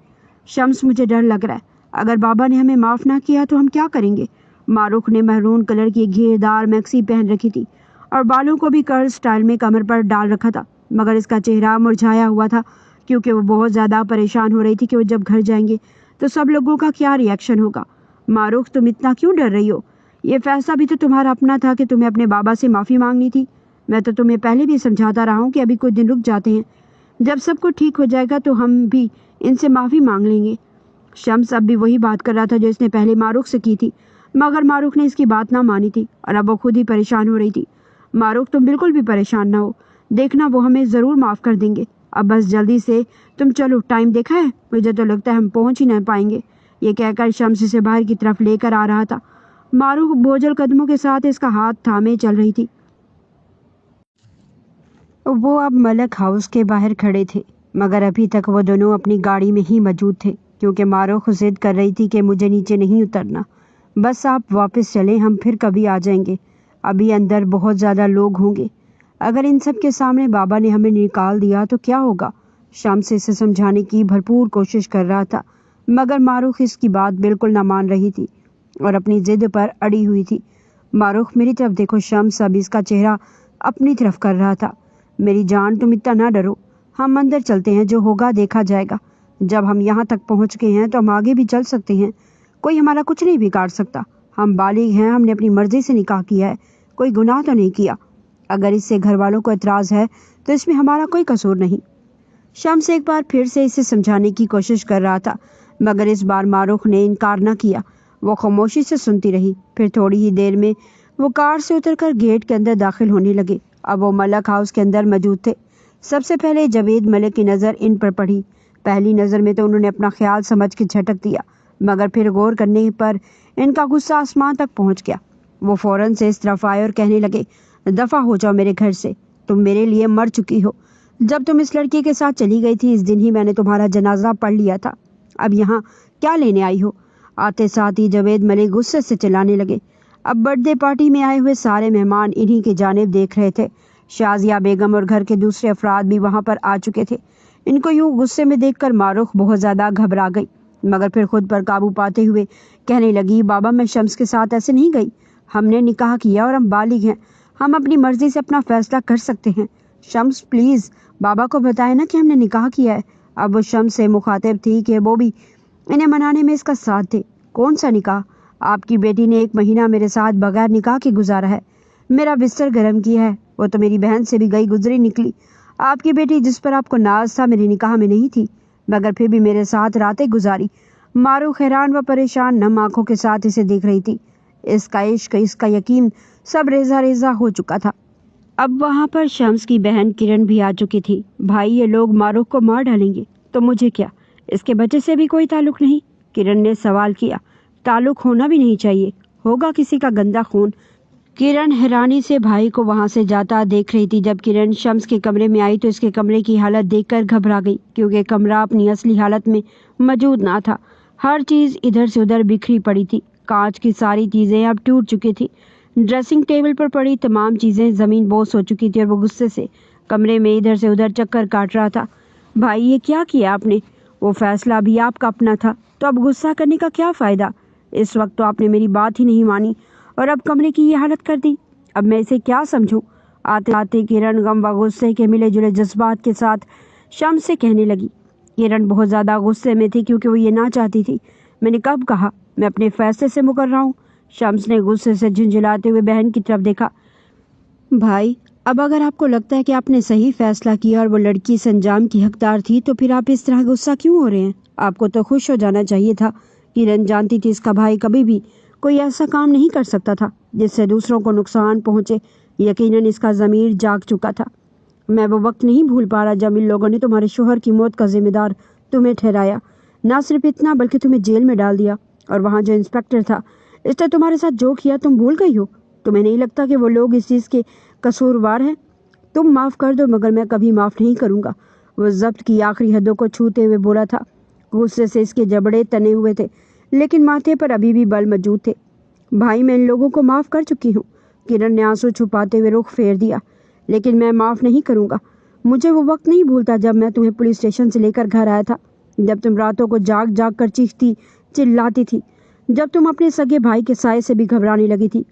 शम्स, मुझे डर लग रहा है, अगर बाबा ने हमें माफ़ ना किया तो हम क्या करेंगे। मारूख ने महरून कलर की घेरदार मैक्सी पहन रखी थी और बालों को भी कर्ल स्टाइल में कमर पर डाल रखा था, मगर इसका चेहरा मुरझाया हुआ था, क्योंकि वो बहुत ज़्यादा परेशान हो रही थी कि वो जब घर जाएंगे तो सब लोगों का क्या रिएक्शन होगा। मारूख, तुम इतना क्यों डर रही हो? ये फैसला भी तो तुम्हारा अपना था कि तुम्हें अपने बाबा से माफ़ी मांगनी थी। मैं तो तुम्हें पहले भी समझाता रहा हूँ कि अभी कुछ दिन रुक जाते हैं, जब सब कुछ ठीक हो जाएगा तो हम भी इनसे माफ़ी मांग लेंगे। शम्स अब भी वही बात कर रहा था जो इसने पहले मारूख से की थी, मगर मारूख ने इसकी बात ना मानी थी और अब वो खुद ही परेशान हो रही थी। मारूख, तुम बिल्कुल भी परेशान ना हो, देखना वो हमें ज़रूर माफ़ कर देंगे। अब बस जल्दी से तुम चलो, टाइम देखा है, मुझे तो लगता है हम पहुंच ही नहीं पाएंगे। ये कहकर शम्स इसे बाहर की तरफ लेकर आ रहा था। मारूख बोझल कदमों के साथ इसका हाथ थामे चल रही थी। वो अब मलक हाउस के बाहर खड़े थे, मगर अभी तक वो दोनों अपनी गाड़ी में ही मौजूद थे, क्योंकि मारूख जिद कर रही थी कि मुझे नीचे नहीं उतरना, बस आप वापस चलें, हम फिर कभी आ जाएंगे, अभी अंदर बहुत ज़्यादा लोग होंगे, अगर इन सब के सामने बाबा ने हमें निकाल दिया तो क्या होगा। शम्स इसे समझाने की भरपूर कोशिश कर रहा था, मगर मारूख इसकी बात बिल्कुल ना मान रही थी और अपनी जिद पर अड़ी हुई थी। मारूख, मेरी तरफ देखो। शम्स अब इसका चेहरा अपनी तरफ कर रहा था। मेरी जान, तुम इतना ना डरो, हम अंदर चलते हैं, जो होगा देखा जाएगा। जब हम यहाँ तक पहुँच गए हैं तो हम आगे भी चल सकते हैं, कोई हमारा कुछ नहीं बिगाड़ सकता। हम बालिग हैं, हमने अपनी मर्जी से निकाह किया है, कोई गुनाह तो नहीं किया। अगर इससे घर वालों को एतराज़ है तो इसमें हमारा कोई कसूर नहीं। शम्स एक बार फिर से इसे समझाने की कोशिश कर रहा था, मगर इस बार मारूख ने इनकार न किया। वो खामोशी से सुनती रही। फिर थोड़ी ही देर में वो कार से उतरकर गेट के अंदर दाखिल होने लगे। अब वो मलक हाउस के अंदर मौजूद थे। सबसे पहले जावेद मलिक की नज़र इन पर पड़ी। पहली नज़र में तो उन्होंने अपना ख्याल समझ के झटक दिया, मगर फिर गौर करने पर इनका गुस्सा आसमान तक पहुंच गया। वो फौरन से इस तरफ आए और कहने लगे, दफ़ा हो जाओ मेरे घर से, तुम मेरे लिए मर चुकी हो। जब तुम इस लड़की के साथ चली गई थी, इस दिन ही मैंने तुम्हारा जनाजा पढ़ लिया था, अब यहाँ क्या लेने आई हो। आते साथ ही जावेद मलिक गुस्से से चिल्लाने लगे। अब बर्थडे पार्टी में आए हुए सारे मेहमान इन्हीं की जानिब देख रहे थे। शाजिया बेगम और घर के दूसरे अफराद भी वहाँ पर आ चुके थे। इनको यूं गुस्से में देखकर मारूख बहुत ज़्यादा घबरा गई, मगर फिर खुद पर काबू पाते हुए कहने लगी, बाबा, मैं शम्स के साथ ऐसे नहीं गई, हमने निकाह किया और हम बालिग हैं, हम अपनी मर्जी से अपना फैसला कर सकते हैं। शम्स, प्लीज़ बाबा को बताए ना कि हमने निकाह किया है। अब वो शम्स से मुखातिब थी कि वो भी इन्हें मनाने में इसका साथ थे। कौन सा निकाह? आपकी बेटी ने 1 महीना मेरे साथ बगैर निकाह के गुजारा है, मेरा बिस्तर गर्म किया है, वो तो मेरी बहन से भी गई गुजरी निकली। आपकी बेटी, जिस पर आपको नाज था, मेरे निकाह में नहीं थी, मगर फिर भी मेरे साथ रातें गुजारी। मारूख हैरान व परेशान नम आंखों के साथ इसे देख रही थी। इसका इश्क, इसका यकीन सब रेजा रेजा हो चुका था। अब वहाँ पर शम्स की बहन किरण भी आ चुकी थी। भाई, ये लोग मारूख को मार डालेंगे तो मुझे क्या, इसके बच्चे से भी कोई ताल्लुक नहीं? किरण ने सवाल किया। ताल्लुक होना भी नहीं चाहिए, होगा किसी का गंदा खून, किरण हैरानी से भाई को वहां से जाता देख रही थी। जब किरण शम्स के कमरे में आई तो इसके कमरे की हालत देखकर घबरा गई, क्योंकि कमरा अपनी असली हालत में मौजूद ना था। हर चीज इधर से उधर बिखरी पड़ी थी। कांच की सारी चीजें अब टूट चुकी थी। ड्रेसिंग टेबल पर पड़ी तमाम चीजें जमीन बोस हो चुकी थी और वो गुस्से से कमरे में इधर से उधर चक्कर काट रहा था। भाई, ये क्या किया आपने? वो फैसला भी आपका अपना था, तो अब गुस्सा करने का क्या फायदा? इस वक्त तो आपने मेरी बात ही नहीं मानी और अब कमरे की ये हालत कर दी। अब मैं इसे क्या समझूं? आते आते किरण गम व गुस्से के मिले जुले जज्बात के साथ शम्स से कहने लगी। किरण बहुत ज्यादा गुस्से में थी, क्योंकि वो ये ना चाहती थी। मैंने कब कहा? मैं अपने फैसले से मुकर रहा हूँ। शम्स ने गुस्से से झुंझुलाते हुए बहन की तरफ देखा। भाई, अब अगर आपको लगता है कि आपने सही फैसला किया और वो लड़की इस अंजाम की हकदार थी, तो फिर आप इस तरह गुस्सा क्यों हो रहे हैं? आपको तो खुश हो जाना चाहिए था। किरण जानती थी इसका भाई कभी भी कोई ऐसा काम नहीं कर सकता था जिससे दूसरों को नुकसान पहुंचे। यकीनन इसका ज़मीर जाग चुका था। मैं वो वक्त नहीं भूल पा रहा जब इन लोगों ने तुम्हारे शोहर की मौत का जिम्मेदार तुम्हें ठहराया। ना सिर्फ इतना, बल्कि तुम्हें जेल में डाल दिया। और वहाँ जो इंस्पेक्टर था, इसने तुम्हारे साथ जो किया तुम भूल गई हो? तुम्हें नहीं लगता कि वो लोग इस चीज़ के कसूरवार हैं? तुम माफ़ कर दो, मगर मैं कभी माफ़ नहीं करूँगा। वो जब्त की आखिरी हदों को छूते हुए बोला था। गुस्से से इसके जबड़े तने हुए थे, लेकिन माथे पर अभी भी बल मौजूद थे। भाई, मैं इन लोगों को माफ़ कर चुकी हूँ। किरण ने आंसू छुपाते हुए रुख फेर दिया। लेकिन मैं माफ़ नहीं करूँगा। मुझे वो वक्त नहीं भूलता जब मैं तुम्हें पुलिस स्टेशन से लेकर घर आया था, जब तुम रातों को जाग जाग कर चीखती चिल्लाती थी, जब तुम अपने सगे भाई के साए से भी घबराने लगी थी।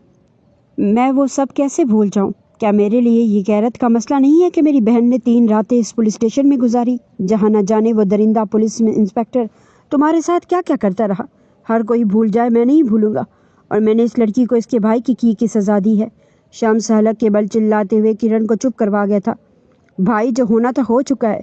मैं वो सब कैसे भूल जाऊं? क्या मेरे लिए ये गैरत का मसला नहीं है कि मेरी बहन ने 3 रातें इस पुलिस स्टेशन में गुजारी, जहां न जाने वो दरिंदा पुलिस इंस्पेक्टर तुम्हारे साथ क्या क्या करता रहा? हर कोई भूल जाए, मैं नहीं भूलूंगा। और मैंने इस लड़की को इसके भाई की सजा दी है। शम्स हलक के बल चिल्लाते हुए किरण को चुप करवा गया था। भाई, जो होना था हो चुका है।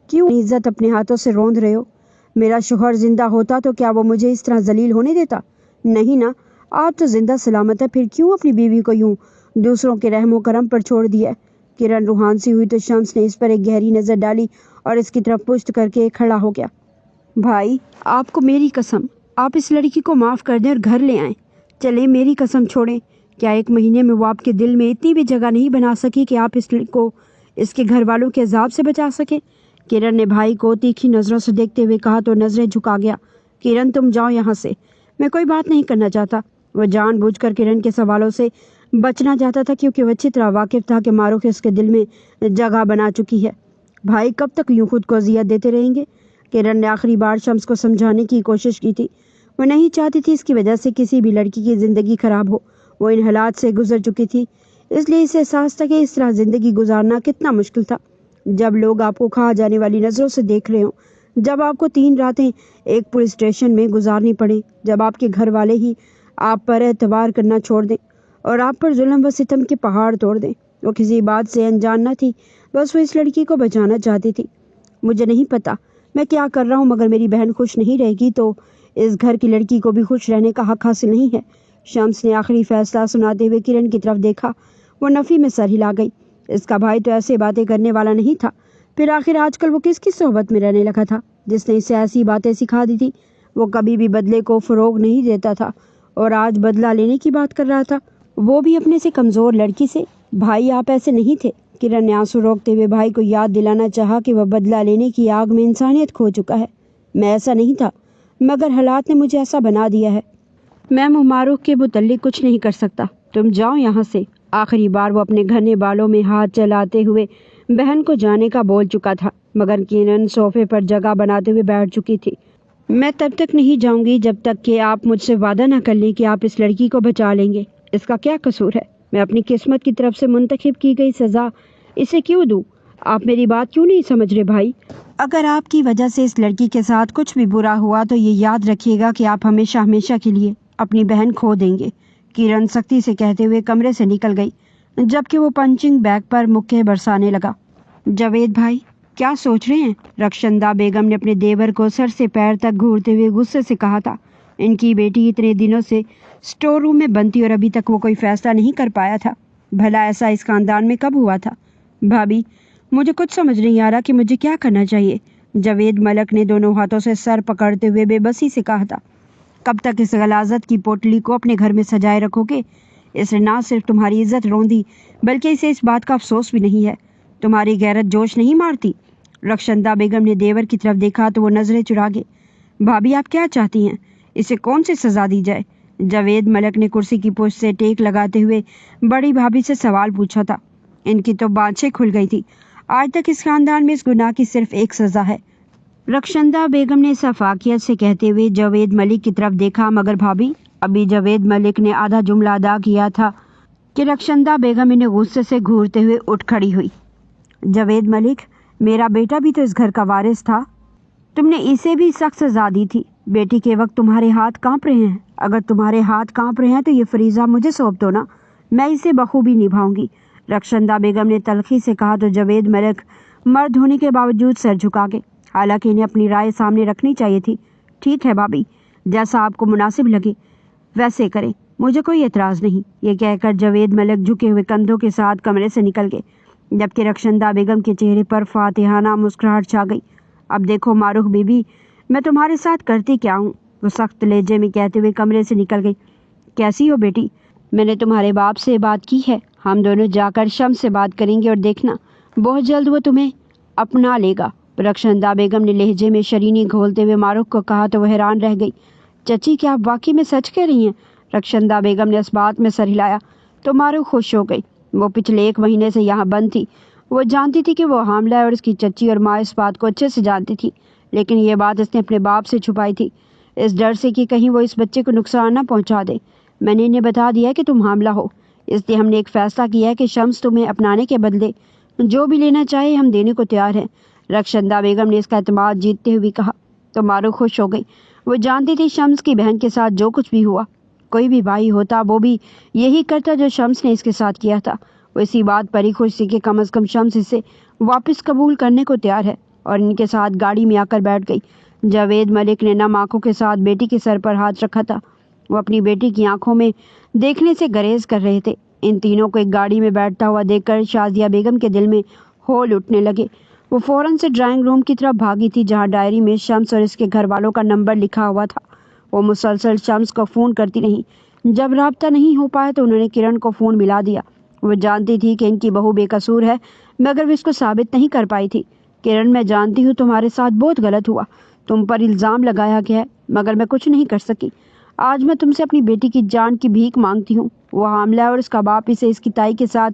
क्यों इज्जत अपने हाथों से रौंद रहे हो? मेरा शोहर जिंदा होता तो क्या वो मुझे इस तरह जलील होने देता? नहीं ना। आप तो जिंदा सलामत है, फिर क्यों अपनी बीवी को यूं दूसरों के रहमो करम पर छोड़ दिया? किरण रूहान सी हुई तो शम्स ने इस पर एक गहरी नजर डाली और इसकी तरफ पुष्ट करके खड़ा हो गया। भाई, आपको मेरी कसम, आप इस लड़की को माफ कर दें और घर ले आएं। चले, मेरी कसम छोड़ें। क्या 1 महीने में वो आपके दिल में इतनी भी जगह नहीं बना सकी कि आप को इसके घर वालों के अजाब से बचा सके? किरण ने भाई को तीखी नजरों से देखते हुए कहा तो नजरें झुका गया। किरण, तुम जाओ यहाँ से, मैं कोई बात नहीं करना चाहता। वह जानबूझकर किरण के सवालों से बचना चाहता था, क्योंकि वह अच्छी तरह वाकिफ था कि मारूफ उसके दिल में जगह बना चुकी है। भाई, कब तक यूं खुद को अजियत देते रहेंगे? किरण ने आखिरी बार शम्स को समझाने की कोशिश की थी। वो नहीं चाहती थी इसकी वजह से किसी भी लड़की की जिंदगी खराब हो। वो इन हालात से गुजर चुकी थी, इसलिए इसे एहसास था कि इस तरह जिंदगी गुजारना कितना मुश्किल था। जब लोग आपको खा जाने वाली नजरों से देख रहे हों, जब आपको 3 रातें एक पुलिस स्टेशन में गुजारनी पड़े, जब आपके घर वाले ही आप पर एतबार करना छोड़ दें और आप पर जुल्म व सितम के पहाड़ तोड़ दें। वो किसी बात से अनजान न थी, बस वो इस लड़की को बचाना चाहती थी। मुझे नहीं पता मैं क्या कर रहा हूँ, मगर मेरी बहन खुश नहीं रहेगी तो इस घर की लड़की को भी खुश रहने का हक हासिल नहीं है। शम्स ने आखिरी फैसला सुनाते हुए किरण की तरफ देखा। वो नफ़ी में सर हिला गई। इसका भाई तो ऐसे बातें करने वाला नहीं था। फिर आखिर आजकल वो किसकी सोहबत में रहने लगा था जिसने इसे ऐसी बातें सिखा दी थी? वो कभी भी बदले को फ़रोग नहीं देता था और आज बदला लेने की बात कर रहा था, वो भी अपने से कमज़ोर लड़की से। भाई, आप ऐसे नहीं थे। किरण ने आंसू रोकते हुए भाई को याद दिलाना चाहा कि वह बदला लेने की आग में इंसानियत खो चुका है। मैं ऐसा नहीं था, मगर हालात ने मुझे ऐसा बना दिया है। मैं मुमारुख के मुतल्लिक कुछ नहीं कर सकता। तुम जाओ यहाँ से। आखिरी बार वो अपने घने बालों में हाथ चलाते हुए बहन को जाने का बोल चुका था, मगर किरण सोफे पर जगह बनाते हुए बैठ चुकी थी। मैं तब तक नहीं जाऊंगी जब तक कि आप मुझसे वादा न कर लें कि आप इस लड़की को बचा लेंगे। इसका क्या कसूर है? मैं अपनी किस्मत की तरफ से मुंतखब की गई सज़ा इसे क्यों दूँ? आप मेरी बात क्यों नहीं समझ रहे भाई? अगर आपकी वजह से इस लड़की के साथ कुछ भी बुरा हुआ तो ये याद रखिएगा कि आप हमेशा हमेशा के लिए अपनी बहन खो देंगे। किरण सख्ती से कहते हुए कमरे से निकल गई, जबकि वो पंचिंग बैग पर मुक्के बरसाने लगा। जावेद भाई, क्या सोच रहे हैं? रक्षंदा बेगम ने अपने देवर को सर से पैर तक घूरते हुए गुस्से से कहा था। इनकी बेटी इतने दिनों से स्टोर रूम में बंद थी और अभी तक वो कोई फैसला नहीं कर पाया था। भला ऐसा इस खानदान में कब हुआ था? भाभी, मुझे कुछ समझ नहीं आ रहा कि मुझे क्या करना चाहिए। जावेद मलक ने दोनों हाथों से सर पकड़ते हुए बेबसी से कहा था। कब तक इस गलाजत की पोटली को अपने घर में सजाए रखोगे? इसने ना सिर्फ तुम्हारी इज्जत रौंदी बल्कि इसे इस बात का अफसोस भी नहीं है। तुम्हारी गैरत जोश नहीं मारती? रक्षंदा बेगम ने देवर की तरफ देखा तो वो नजरें चुरा गए। भाभी आप क्या चाहती हैं? इसे कौन सी सजा दी जाए? जावेद मलिक ने कुर्सी की पुष्ट से टेक लगाते हुए बड़ी भाभी से सवाल पूछा था। इनकी तो बाँछें खुल गई थी। आज तक इस खानदान में इस गुनाह की सिर्फ एक सजा है। रक्षंदा बेगम ने सफाकियत से कहते हुए जावेद मलिक की तरफ देखा। मगर भाभी, अभी जावेद मलिक ने आधा जुमला अदा किया था कि रक्षंदा बेगम इन्हें गुस्से से घूरते हुए उठ खड़ी हुई। जावेद मलिक, मेरा बेटा भी तो इस घर का वारिस था। तुमने इसे भी सख्त सजा दी थी। बेटी के वक्त तुम्हारे हाथ कांप रहे हैं। अगर तुम्हारे हाथ कांप रहे हैं तो ये फरीजा मुझे सौंप दो ना, मैं इसे बखूबी निभाऊंगी। रक्षंदा बेगम ने तलखी से कहा तो जावेद मलिक मर्द होने के बावजूद सर झुका गए। हालांकि इन्हें अपनी राय सामने रखनी चाहिए थी। ठीक है भाभी, जैसा आपको मुनासिब लगे वैसे करें, मुझे कोई एतराज़ नहीं। ये कहकर जावेद मलिक झुके हुए कंधों के साथ कमरे से निकल गए, जबकि रक्षंदा बेगम के चेहरे पर फातिहाना मुस्कुराहट छा गई। अब देखो मारूख बीबी, मैं तुम्हारे साथ करती क्या हूँ, वो सख्त लहजे में कहते हुए कमरे से निकल गई। कैसी हो बेटी? मैंने तुम्हारे बाप से बात की है। हम दोनों जाकर शम्स से बात करेंगे और देखना बहुत जल्द वो तुम्हें अपना लेगा। रक्षंदा बेगम ने लहजे में शरीनी घोलते हुए मारूख को कहा तो वह हैरान रह गई। चची, क्या आप वाकई में सच कह रही हैं? रक्षंदा बेगम ने इस बात में सर हिलाया तो मारूख खुश हो गई। वो पिछले 1 महीने से यहाँ बंद थी। वो जानती थी कि वो हामला है और इसकी चची और माँ इस बात को अच्छे से जानती थी, लेकिन ये बात इसने अपने बाप से छुपाई थी, इस डर से कि कहीं वो इस बच्चे को नुकसान न पहुंचा दे। मैंने इन्हें बता दिया कि तुम हामला हो, इसलिए हमने एक फैसला किया है कि शम्स तुम्हें अपनाने के बदले जो भी लेना चाहे हम देने को तैयार हैं। रक्षंदा बेगम ने इसका एतमाद जीतते हुए कहा तो मारूख खुश हो गई। वो जानती थी शम्स की बहन के साथ जो कुछ भी हुआ, कोई भी भाई होता वो भी यही करता जो शम्स ने इसके साथ किया था। वो इसी बात पर ही खुश थी कि कम अज़ कम शम्स इसे वापस कबूल करने को तैयार है, और इनके साथ गाड़ी में आकर बैठ गई। जावेद मलिक ने नम आंखों के साथ बेटी के सर पर हाथ रखा था। वो अपनी बेटी की आंखों में देखने से गरेज कर रहे थे। इन तीनों को एक गाड़ी में बैठता हुआ देखकर शाजिया बेगम के दिल में होल उठने लगे। वो फौरन से ड्राइंग रूम की तरफ भागी थी, जहाँ डायरी में शम्स और इसके घर वालों का नंबर लिखा हुआ था। वो मुसलसल शम्स को फ़ोन करती रही। जब राब्ता नहीं हो पाया तो उन्होंने किरण को फ़ोन मिला दिया। वो जानती थी कि इनकी बहू बेकसूर है, मगर वो इसको साबित नहीं कर पाई थी। किरण, मैं जानती हूँ तुम्हारे साथ बहुत गलत हुआ, तुम पर इल्ज़ाम लगाया गया है, मगर मैं कुछ नहीं कर सकी। आज मैं तुमसे अपनी बेटी की जान की भीख मांगती हूँ। वो हामला है और इसका बाप इसे इसकी ताई के साथ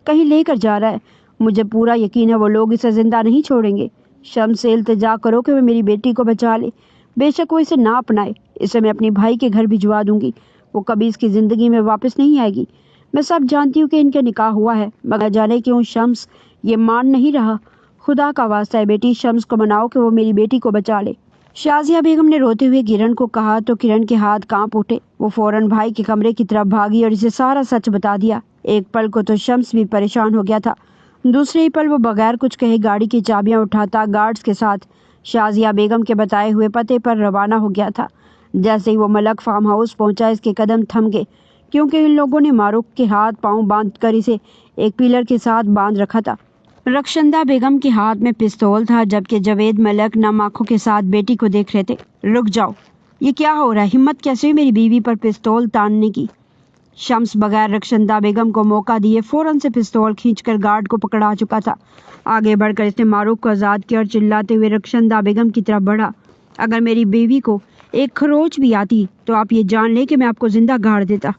कहीं लेकर जा रहा है। मुझे पूरा यकीन है वो लोग इसे जिंदा नहीं छोड़ेंगे। शम्स से इल्तिजा करो कि वो मेरी बेटी को बचा ले। बेशक वो इसे ना अपनाए, इसे मैं अपनी भाई के घर भिजवा दूंगी। वो कभी इसकी ज़िंदगी में वापस नहीं आएगी। मैं सब जानती हूँ कि इनके निकाह हुआ है, मगर जाने क्यों शम्स ये मान नहीं रहा। खुदा का वास्ता है बेटी, शम्स को मनाओ कि वो मेरी बेटी को बचा ले। शाजिया बेगम ने रोते हुए किरण को कहा तो किरण के हाथ कांप उठे। वो फौरन भाई के कमरे की तरफ भागी और इसे सारा सच बता दिया। एक पल को तो शम्स भी परेशान हो गया था, दूसरे ही पल वो बगैर कुछ कहे गाड़ी की चाबियां उठाता गार्ड्स के साथ शाजिया बेगम के बताए हुए पते पर रवाना हो गया था। जैसे ही वो मलक फार्म हाउस पहुंचा, इसके कदम थम गए, क्योंकि इन लोगों ने मारूख के हाथ पांव बांधकर इसे एक पिलर के साथ बांध रखा था। रक्षंदा बेगम के हाथ में पिस्तौल था, जबकि जावेद मलिक नम आंखों के साथ बेटी को देख रहे थे। रुक जाओ, ये क्या हो रहा है? हिम्मत कैसे हुई मेरी बीवी पर पिस्तौल तानने की? शम्स बगैर रक्षंदा बेगम को मौका दिए फौरन से पिस्तौल खींचकर गार्ड को पकड़ा चुका था। आगे बढ़कर इसने मारूख को आज़ाद किया और चिल्लाते हुए रक्षंदा बेगम की तरफ बढ़ा। अगर मेरी बीवी को एक खरोच भी आती तो आप ये जान लें कि मैं आपको जिंदा गाड़ देता।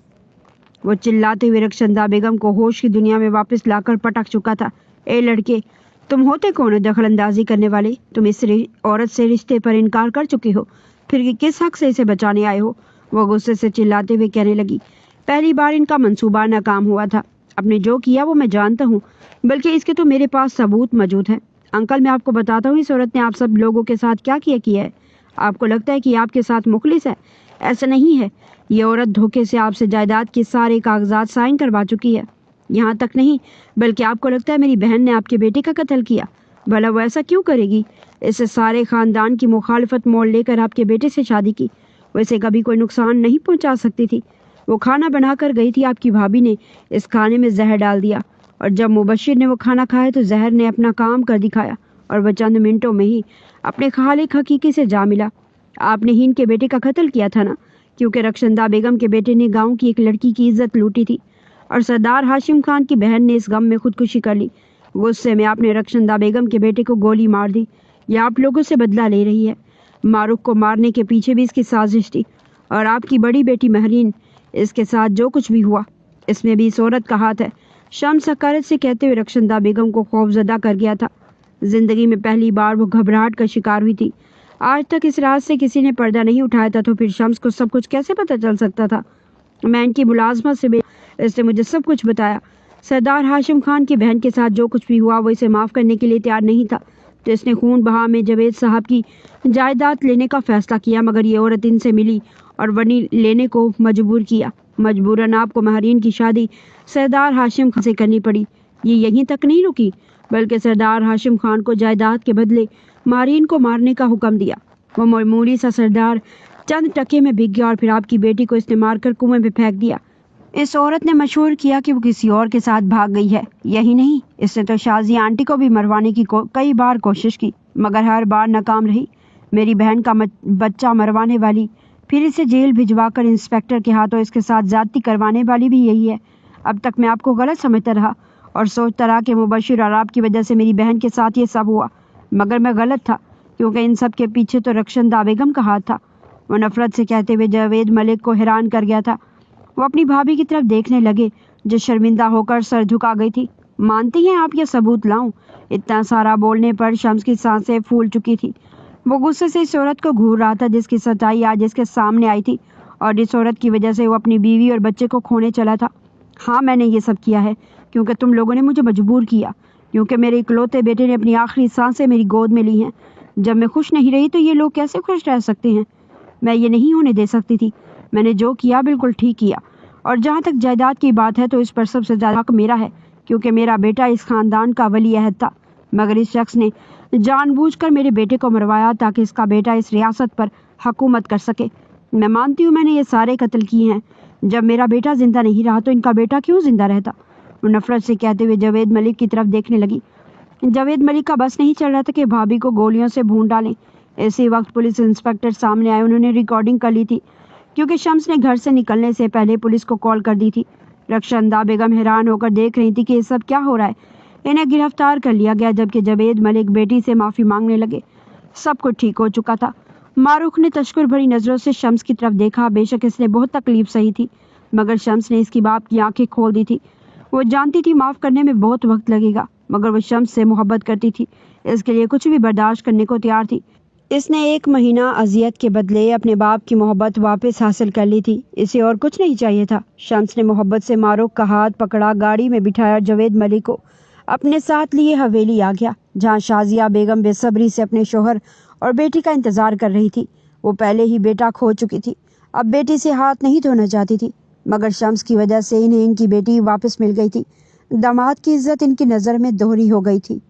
वो चिल्लाते हुए रक्षंदा बेगम को होश की दुनिया में वापस लाकर पटक चुका था। ए लड़के, तुम होते कौन हो दखल अंदाजी करने वाले? तुम इस औरत से रिश्ते पर इनकार कर चुके हो, फिर किस हक से इसे बचाने आए हो? वो गुस्से से चिल्लाते हुए कहने लगी। पहली बार इनका मंसूबा नाकाम हुआ था। आपने जो किया वो मैं जानता हूँ, बल्कि इसके तो मेरे पास सबूत मौजूद है। अंकल, मैं आपको बताता हूँ इस औरत ने आप सब लोगों के साथ क्या किया है। आपको लगता है कि आपके साथ मुखलिस है, ऐसा नहीं है। ये औरत धोखे से आपसे जायदाद के सारे कागजात साइन करवा चुकी है। यहाँ तक नहीं, बल्कि आपको लगता है मेरी बहन ने आपके बेटे का कत्ल किया। भला वो ऐसा क्यों करेगी? इससे सारे खानदान की मुखालफत मोल लेकर आपके बेटे से शादी की। वैसे कभी कोई नुकसान नहीं पहुँचा सकती थी। वो खाना बनाकर गई थी, आपकी भाभी ने इस खाने में जहर डाल दिया, और जब मुबशिर ने वो खाना खाया तो जहर ने अपना काम कर दिखाया और वह चंद मिनटों में ही अपने खालिक हकीकी से जा मिला। आपने ही इनके बेटे का कत्ल किया था ना? क्योंकि रक्षंदा बेगम के बेटे ने गांव की एक लड़की की इज्जत लूटी थी और सरदार हाशिम खान की बहन ने इस गम में खुदकुशी कर ली। गुस्से में आपने रक्षंदा बेगम के बेटे को गोली मार दी। यह आप लोगों से बदला ले रही है। मारूफ को मारने के पीछे भी इसकी साजिश थी और आपकी बड़ी बेटी महरीन, इसके साथ जो कुछ भी हुआ इसमें भी इस औरत का हाथ है। शम्स हकारत से कहते हुए रक्षंदा बेगम को खौफजदा कर गया था। जिंदगी में पहली बार वो घबराहट का शिकार हुई थी। आज तक इस राज से किसी ने पर्दा नहीं उठाया था, तो फिर शम्स को सब कुछ कैसे पता चल सकता था? मैं इनकी मुलाजमत से इसने मुझे सब कुछ बताया। सरदार हाशिम खान की बहन के साथ जो कुछ भी हुआ वो इसे माफ़ करने के लिए तैयार नहीं था, तो इसने खून बहा में जावेद साहब की जायदाद लेने का फैसला किया, मगर ये औरत इनसे मिली और वनी लेने को मजबूर किया। मजबूरन आपको महरीन की शादी सरदार हाशिम खान से करनी पड़ी। ये यहीं तक नहीं रुकी, बल्कि सरदार हाशिम खान को जायदाद के बदले महरीन को मारने का हुक्म दिया। वो मामूली सा सरदार चंद टके में बिक गया और फिर आपकी बेटी को इसने मारकर कुएं में फेंक दिया। इस औरत ने मशहूर किया कि वो किसी और के साथ भाग गई है। यही नहीं, इसने तो शाजी आंटी को भी मरवाने की कई बार कोशिश की, मगर हर बार नाकाम रही। मेरी बहन का बच्चा मरवाने वाली, फिर इसे जेल भिजवाकर इंस्पेक्टर के हाथों इसके साथ ज्यादती करवाने वाली भी यही है। अब तक मैं आपको गलत समझता रहा और सोचता रहा कि मुबशिर और आपकी वजह से मेरी बहन के साथ ये सब हुआ, मगर मैं गलत था, क्योंकि इन सब के पीछे तो रक्षंदा बेगम का हाथ था। वो नफरत से कहते हुए जावेद मलिक को हैरान कर गया था। वो अपनी भाभी की तरफ देखने लगे, जो शर्मिंदा होकर सर झुका गई थी। मानती हैं आप ये सबूत लाऊं? इतना सारा बोलने पर शम्स की सांसें फूल चुकी थी। वो गुस्से से इस औरत को घूर रहा था जिसकी सच्चाई आज इसके सामने आई थी, और इस औरत की वजह से वो अपनी बीवी और बच्चे को खोने चला था। हाँ, मैंने ये सब किया है क्योंकि तुम लोगों ने मुझे मजबूर किया, क्योंकि मेरे इकलौते बेटे ने अपनी आखिरी सांसें मेरी गोद में ली हैं। जब मैं खुश नहीं रही तो ये लोग कैसे खुश रह सकते हैं? मैं ये नहीं होने दे सकती थी। मैंने जो किया बिल्कुल ठीक किया। और जहाँ तक जायदाद की बात है तो इस पर सबसे ज़्यादा हक मेरा है, क्योंकि मेरा बेटा इस खानदान का वली अहद था। मगर इस शख्स ने जानबूझकर मेरे बेटे को मरवाया ताकि इसका बेटा इस रियासत पर हुकूमत कर सके। मैं मानती हूँ मैंने ये सारे कत्ल किए हैं। जब मेरा बेटा जिंदा नहीं रहा तो इनका बेटा क्यों जिंदा रहता? वो नफरत से कहते हुए जावेद मलिक की तरफ देखने लगी। जावेद मलिक का बस नहीं चल रहा था कि भाभी को गोलियों से भून डालें। इसी वक्त पुलिस इंस्पेक्टर सामने आए। उन्होंने रिकॉर्डिंग कर ली थी, क्योंकि शम्स ने घर से निकलने से पहले पुलिस को कॉल कर दी थी। रक्षंदा बेगम हैरान होकर देख रही थी कि ये सब क्या हो रहा है। इन्हें गिरफ्तार कर लिया गया, जबकि जावेद मलिक बेटी से माफ़ी मांगने लगे। सब कुछ ठीक हो चुका था। मारूख ने तशक्कुर भरी नज़रों से शम्स की तरफ देखा। बेशक इसने बहुत तकलीफ सही थी, मगर शम्स ने इसकी बाप की आंखें खोल दी थी। वो जानती थी माफ़ करने में बहुत वक्त लगेगा, मगर वो शम्स से मोहब्बत करती थी, इसके लिए कुछ भी बर्दाश्त करने को तैयार थी। इसने 1 महीना अजियत के बदले अपने बाप की मोहब्बत वापस हासिल कर ली थी। इसे और कुछ नहीं चाहिए था। शम्स ने मोहब्बत से मारूख का हाथ पकड़ा, गाड़ी में बिठाया, जावेद मलिक को अपने साथ लिए हवेली आ गया, जहाँ शाजिया बेगम बेसब्री से अपने शोहर और बेटी का इंतजार कर रही थी। वो पहले ही बेटा खो चुकी थी, अब बेटी से हाथ नहीं धोना चाहती थी, मगर शम्स की वजह से इन्हें इनकी बेटी वापस मिल गई थी। दामाद की इज्जत इनकी नज़र में दोहरी हो गई थी।